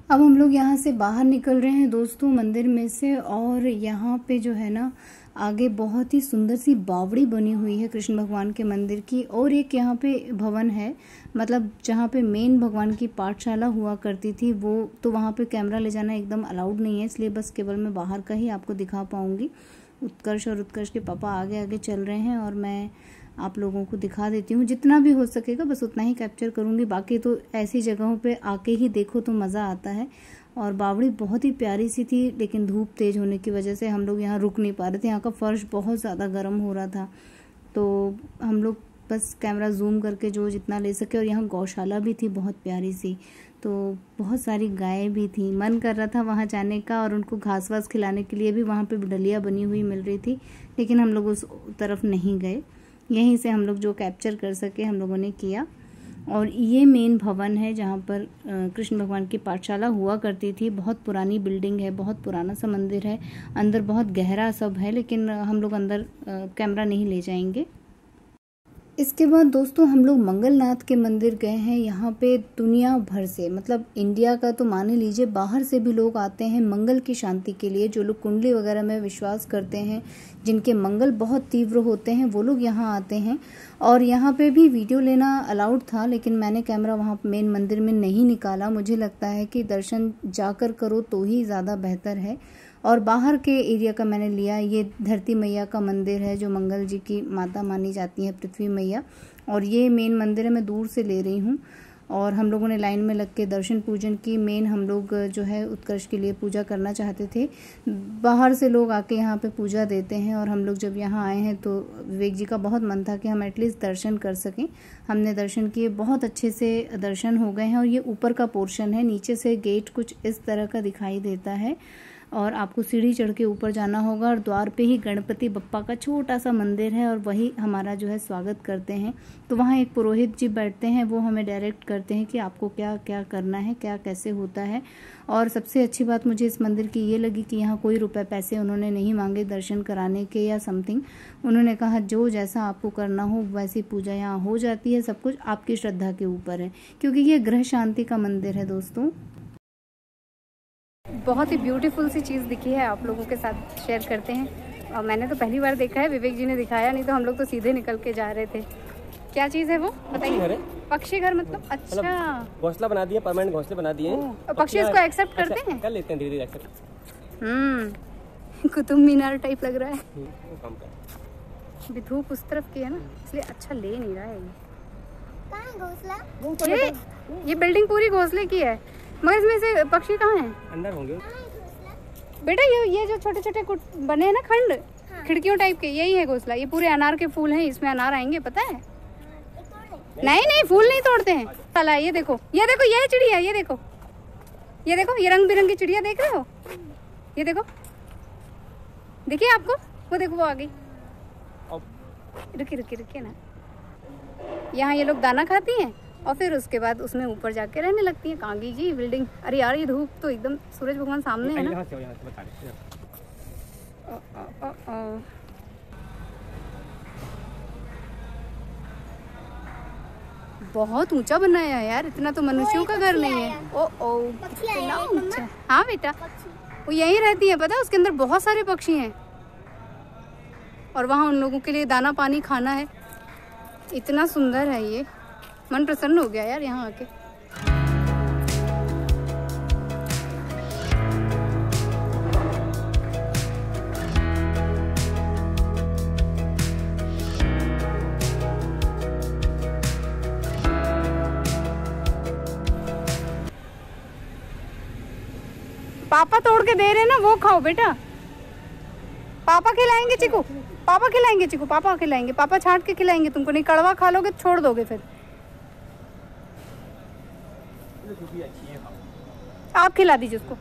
अब हम लोग यहाँ से बाहर निकल रहे हैं दोस्तों मंदिर में से। और यहाँ पे जो है ना आगे बहुत ही सुंदर सी बावड़ी बनी हुई है कृष्ण भगवान के मंदिर की। और एक यहाँ पे भवन है, मतलब जहाँ पे मेन भगवान की पाठशाला हुआ करती थी वो, तो वहाँ पे कैमरा ले जाना एकदम अलाउड नहीं है, इसलिए बस केवल मैं बाहर का ही आपको दिखा पाऊँगी। उत्कर्ष और उत्कर्ष के पापा आगे आगे चल रहे हैं और मैं आप लोगों को दिखा देती हूँ, जितना भी हो सकेगा बस उतना ही कैप्चर करूँगी। बाकी तो ऐसी जगहों पे आके ही देखो तो मज़ा आता है। और बावड़ी बहुत ही प्यारी सी थी, लेकिन धूप तेज होने की वजह से हम लोग यहाँ रुक नहीं पा रहे थे। यहाँ का फर्श बहुत ज़्यादा गर्म हो रहा था, तो हम लोग बस कैमरा जूम करके जो जितना ले सके। और यहाँ गौशाला भी थी बहुत प्यारी सी, तो बहुत सारी गायें भी थी। मन कर रहा था वहाँ जाने का और उनको घास वास खिलाने के लिए भी वहाँ पे डलिया बनी हुई मिल रही थी, लेकिन हम लोग उस तरफ नहीं गए। यहीं से हम लोग जो कैप्चर कर सके हम लोगों ने किया। और ये मेन भवन है जहाँ पर कृष्ण भगवान की पाठशाला हुआ करती थी। बहुत पुरानी बिल्डिंग है, बहुत पुराना सा मंदिर है, अंदर बहुत गहरा सब है, लेकिन हम लोग अंदर कैमरा नहीं ले जाएंगे। इसके बाद दोस्तों हम लोग मंगलनाथ के मंदिर गए हैं। यहाँ पे दुनिया भर से, मतलब इंडिया का तो मान ही लीजिए, बाहर से भी लोग आते हैं मंगल की शांति के लिए। जो लोग कुंडली वगैरह में विश्वास करते हैं, जिनके मंगल बहुत तीव्र होते हैं, वो लोग यहाँ आते हैं। और यहाँ पे भी वीडियो लेना अलाउड था, लेकिन मैंने कैमरा वहाँ मेन मंदिर में नहीं निकाला। मुझे लगता है कि दर्शन जाकर करो तो ही ज़्यादा बेहतर है। और बाहर के एरिया का मैंने लिया। ये धरती मैया का मंदिर है, जो मंगल जी की माता मानी जाती है, पृथ्वी मैया। और ये मेन मंदिर है, मैं दूर से ले रही हूँ। और हम लोगों ने लाइन में लग के दर्शन पूजन की। मेन हम लोग जो है उत्कर्ष के लिए पूजा करना चाहते थे। बाहर से लोग आके यहाँ पे पूजा देते हैं, और हम लोग जब यहाँ आए हैं तो विवेक जी का बहुत मन था कि हम एटलीस्ट दर्शन कर सकें। हमने दर्शन किए, बहुत अच्छे से दर्शन हो गए हैं। और ये ऊपर का पोर्शन है, नीचे से गेट कुछ इस तरह का दिखाई देता है और आपको सीढ़ी चढ़ के ऊपर जाना होगा। और द्वार पे ही गणपति बप्पा का छोटा सा मंदिर है, और वही हमारा जो है स्वागत करते हैं। तो वहाँ एक पुरोहित जी बैठते हैं, वो हमें डायरेक्ट करते हैं कि आपको क्या क्या करना है, क्या कैसे होता है। और सबसे अच्छी बात मुझे इस मंदिर की ये लगी कि यहाँ कोई रुपए पैसे उन्होंने नहीं मांगे दर्शन कराने के या समथिंग। उन्होंने कहा जो जैसा आपको करना हो वैसी पूजा यहाँ हो जाती है, सब कुछ आपकी श्रद्धा के ऊपर है, क्योंकि ये ग्रह शांति का मंदिर है दोस्तों। बहुत ही ब्यूटीफुल सी चीज़ दिखी है, आप लोगों के साथ शेयर करते हैं। और मैंने तो पहली बार देखा है, विवेक जी ने दिखाया, नहीं तो हम लोग तो सीधे निकल के जा रहे थे। क्या चीज़ है वो बताइए? पक्षी घर मतलब? अच्छा, घोंसला बना दिया, परमानेंट घोंसले बना दिए। पक्षी इसको एक्सेप्ट करते हैं? कर लेते हैं, धीरे धीरे एक्सेप्ट। कुतुब मीनार टाइप लग रहा है। धूप उस तरफ की है ना, इसलिए अच्छा ले नहीं रहा है। घोंसला ये बिल्डिंग पूरी घोंसले की है, मगर इसमें से पक्षी कहाँ हैं? अंदर होंगे बेटा। ये जो छोटे छोटे बने हैं ना खंड, हाँ। खिड़कियों टाइप के, यही है घोंसला। ये पूरे अनार के फूल हैं, इसमें अनार आएंगे, पता है? नहीं, फूल नहीं तोड़ते हैं। साला ये देखो, ये देखो, ये चिड़िया, ये देखो, ये देखो, ये रंग बिरंगी चिड़िया देख रहे हो? ये देखो, देखिए आपको, वो देखो, वो आ गई। रुकिए ना। यहाँ ये लोग दाना खाती हैं और फिर उसके बाद उसमें ऊपर जाके रहने लगती है। कहाँ गई जी बिल्डिंग? अरे यार, ये धूप तो एकदम, सूरज भगवान सामने है ना। बहुत ऊंचा बनाया है यार, इतना तो मनुष्यों का घर नहीं है। कितना ऊंचा। हाँ बेटा, वो यहीं रहती है, पता है? उसके अंदर बहुत सारे पक्षी हैं, और वहाँ उन लोगों के लिए दाना पानी खाना है। इतना सुंदर है ये, मन प्रसन्न हो गया यार यहाँ आके। पापा तोड़ के दे रहे हैं ना, वो खाओ बेटा। पापा खिलाएंगे चिकू, पापा खिलाएंगे चिकू, पापा खिलाएंगे, पापा छांट के खिलाएंगे तुमको। नहीं, कड़वा खा लोगे तो छोड़ दोगे फिर। आप खिला दीजिए उसको।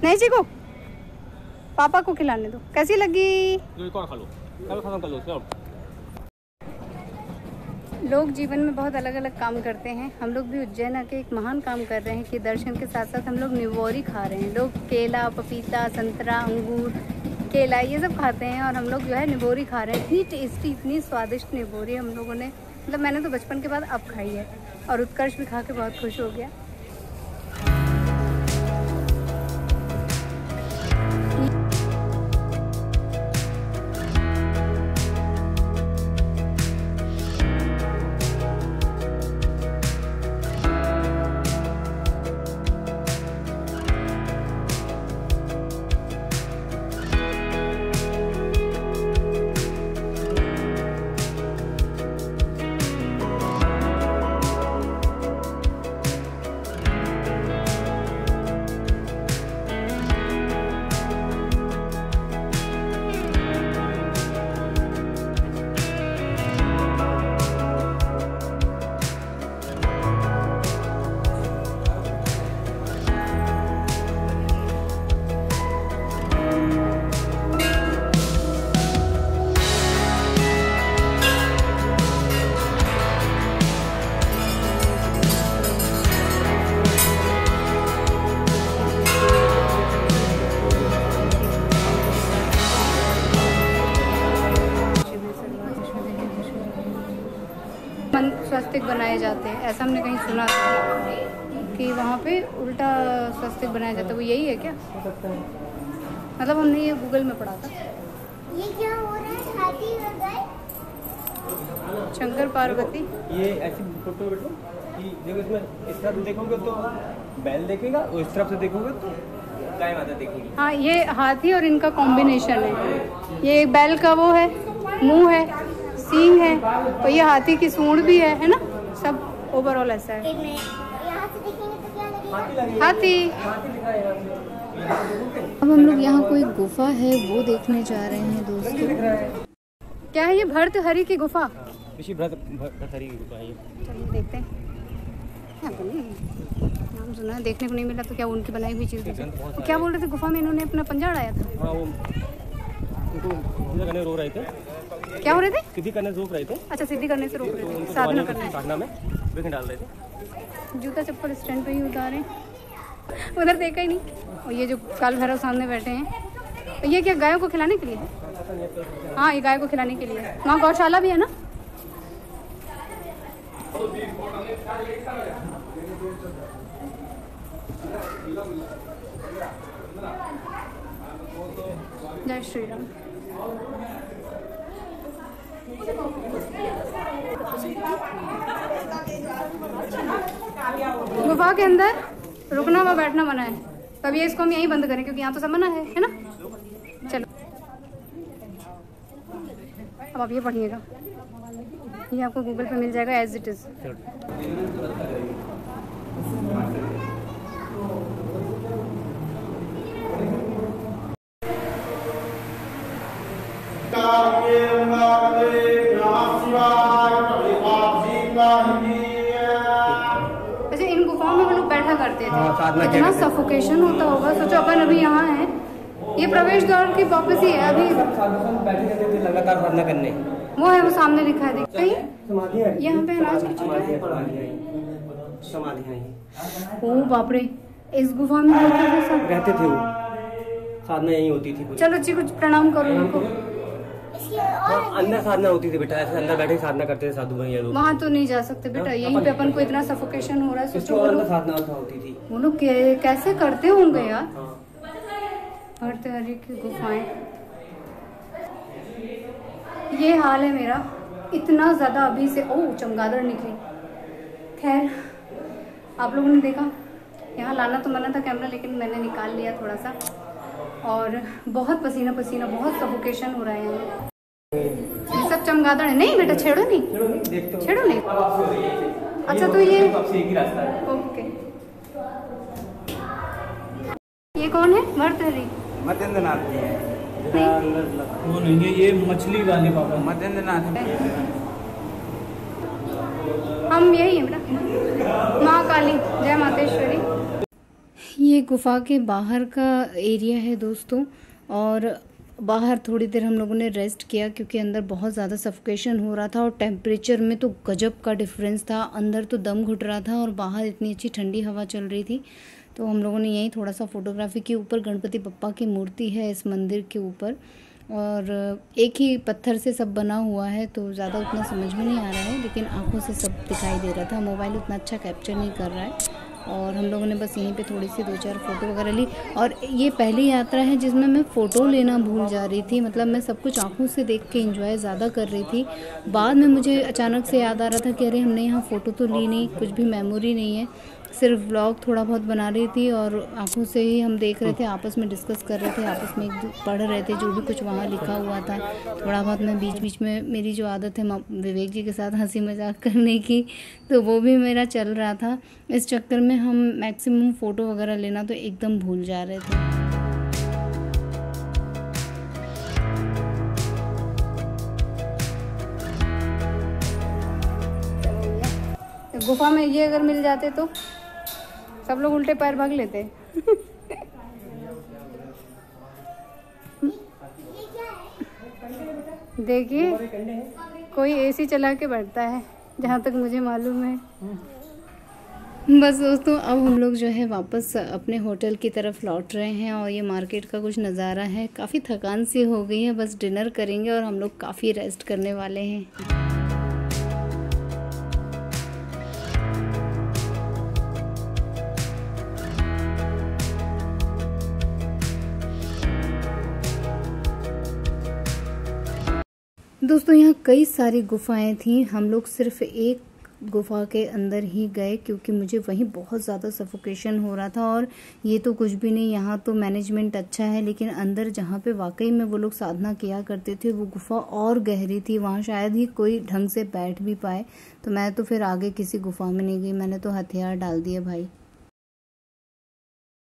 नहीं चिकू, पापा को खिलाने दो। कैसी लगी? लोग जीवन में बहुत अलग अलग काम करते हैं। हम लोग भी उज्जैन आके एक महान काम कर रहे हैं कि दर्शन के साथ साथ हम लोग निवोरी खा रहे हैं। लोग केला, पपीता, संतरा, अंगूर, केला ये सब खाते हैं, और हम लोग जो है निवोरी खा रहे हैं। इतनी टेस्टी, इतनी स्वादिष्ट निवोरी हम लोगों ने, मतलब मैंने तो बचपन के बाद अब खाई है। और उत्कर्ष भी खा के बहुत खुश हो गया। स्वस्तिक बनाए जाते हैं, ऐसा हमने कहीं सुना था कि वहाँ पे उल्टा स्वस्तिक बनाया जाता है। वो यही है क्या? हो सकता है। मतलब हमने ये गूगल में पढ़ा था। ये क्या हो रहा है? हाथी और गाय? शंकर पार्वती। ये ऐसी फोटो बेटो कि देखो इसमें इस तरफ देखोगे तो बैल देखेगा और इस तरफ से देखोगे तो गाय माता देखेगी। हाँ, ये हाथी और इनका कॉम्बिनेशन है। ये बैल का वो है, मुंह है, सींग है, और ये हाथी की सूंड भी है ना? सब ओवरऑल ऐसा है। एक मिनट, यहाँ से देखेंगे तो क्या लगेगा? हाथी। अब हम लोग यहाँ कोई गुफा है वो देखने जा रहे हैं दोस्तों। क्या है ये? भर्तहरि की गुफा। ऋषि भर्तहरि की गुफा है ये। चलिए देखते हैं। क्या बनी? नाम सुना है, देखने को नहीं मिला तो क्या उनकी बनाई हुई चीज़? क्या बोल रहे थे गुफा में इन्होंने अपना पंजा अड़ाया था? हाँ, वो उनको पूजा करने रोक रहे थे। क्या हो रहे थे? सिद्धि करने से रोक रहे थे। अच्छा, सिद्धि करने से रोक रहे थे, उनको साधना करने। साधना में विघ्न डाल रहे थे। जूता चप्पल स्टैंड पे ही उतारे, उधर देखा ही नहीं। और ये जो काल भैरव सामने बैठे हैं, ये क्या गायों को खिलाने के लिए? हाँ, ये गाय को खिलाने के लिए। वहाँ गौशाला भी है ना? जय श्री राम। गुफा के अंदर रुकना व बैठना मना है, तब ये इसको हम यहीं बंद करें क्योंकि यहाँ तो सब मना है ना? चलो अब आप ये पढ़िएगा, ये आपको गूगल पे मिल जाएगा एज इट इज। अच्छा, इन गुफाओं में हम लोग बैठा करते थे, इतना सफोकेशन होता होगा। सोचो अपन अभी यहाँ हैं, ये प्रवेश द्वार की वापस ही है। अभी बैठे रहते थे लगातार साधना करने। वो है, वो सामने लिखा है, देखते ही समाधि है यहाँ पे अनाज की चीजें। समाधि है। ओ बाप रे, इस गुफा में रहते थे सब? रहते थे वो, साधना यही होती थी। चलो जी, कुछ प्रणाम करो उनको। अंदर साधना होती थी बेटा, ऐसे अंदर बैठे साधना करते थे साधु भैया लोग। वहाँ तो नहीं जा सकते बेटा, यहीं पे अपन को इतना सफोकेशन हो रहा है। सोचो अंदर साधना होती थी। वो लोग कैसे करते होंगे यार। भर्तहरि की गुफाएं, ये हाल है मेरा। इतना ज्यादा अभी से चमगादड़ निकली। खैर, आप लोगों ने देखा, यहाँ लाना तो मना था कैमरा, लेकिन मैंने निकाल लिया थोड़ा सा। और बहुत पसीना पसीना, बहुत सफोकेशन हो रहा है यहाँ। ये सब चमगादड़ है। नहीं बेटा, छेड़ो नहीं, छेड़ो नहीं। अच्छा, तो ये ओके। ये कौन है? भर्तहरि मतेंद्र नाथ जी है। वो नहीं है, ये मछली वाले बाबा। मतेंद्र नाथ हम यही है बेटा। माँ काली, जय मातेश्वरी। ये गुफा के बाहर का एरिया है दोस्तों, और बाहर थोड़ी देर हम लोगों ने रेस्ट किया क्योंकि अंदर बहुत ज़्यादा सफोकेशन हो रहा था और टेम्परेचर में तो गजब का डिफरेंस था। अंदर तो दम घुट रहा था और बाहर इतनी अच्छी ठंडी हवा चल रही थी। तो हम लोगों ने यहीं थोड़ा सा फोटोग्राफी की। ऊपर गणपति बप्पा की मूर्ति है इस मंदिर के ऊपर, और एक ही पत्थर से सब बना हुआ है, तो ज़्यादा उतना समझ में नहीं आ रहा है, लेकिन आंखों से सब दिखाई दे रहा था। मोबाइल उतना अच्छा कैप्चर नहीं कर रहा है। और हम लोगों ने बस यहीं पे थोड़ी सी 2-4 फ़ोटो वगैरह ली। और ये पहली यात्रा है जिसमें मैं फ़ोटो लेना भूल जा रही थी। मतलब मैं सब कुछ आंखों से देख के एंजॉय ज़्यादा कर रही थी। बाद में मुझे अचानक से याद आ रहा था कि अरे हमने यहाँ फ़ोटो तो ली नहीं, कुछ भी मेमोरी नहीं है, सिर्फ व्लॉग थोड़ा बहुत बना रही थी और आंखों से ही हम देख रहे थे, आपस में डिस्कस कर रहे थे, आपस में पढ़ रहे थे जो भी कुछ वहाँ लिखा हुआ था। थोड़ा बहुत मैं बीच बीच में, मेरी जो आदत है विवेक जी के साथ हंसी मजाक करने की, तो वो भी मेरा चल रहा था। इस चक्कर में हम मैक्सिमम फ़ोटो वगैरह लेना तो एकदम भूल जा रहे थे। गुफा में ये अगर मिल जाते तो सब लोग उल्टे पैर भाग लेते। देखिए, कोई एसी चला के बैठता है जहाँ तक मुझे मालूम है। बस दोस्तों, अब हम लोग जो है वापस अपने होटल की तरफ लौट रहे हैं और ये मार्केट का कुछ नज़ारा है। काफ़ी थकान सी हो गई है, बस डिनर करेंगे और हम लोग काफ़ी रेस्ट करने वाले हैं। दोस्तों यहाँ कई सारी गुफाएं थी, हम लोग सिर्फ एक गुफा के अंदर ही गए क्योंकि मुझे वहीं बहुत ज़्यादा सफोकेशन हो रहा था। और ये तो कुछ भी नहीं, यहाँ तो मैनेजमेंट अच्छा है, लेकिन अंदर जहाँ पे वाकई में वो लोग साधना किया करते थे वो गुफा और गहरी थी, वहाँ शायद ही कोई ढंग से बैठ भी पाए। तो मैं तो फिर आगे किसी गुफा में नहीं गई, मैंने तो हथियार डाल दिए भाई।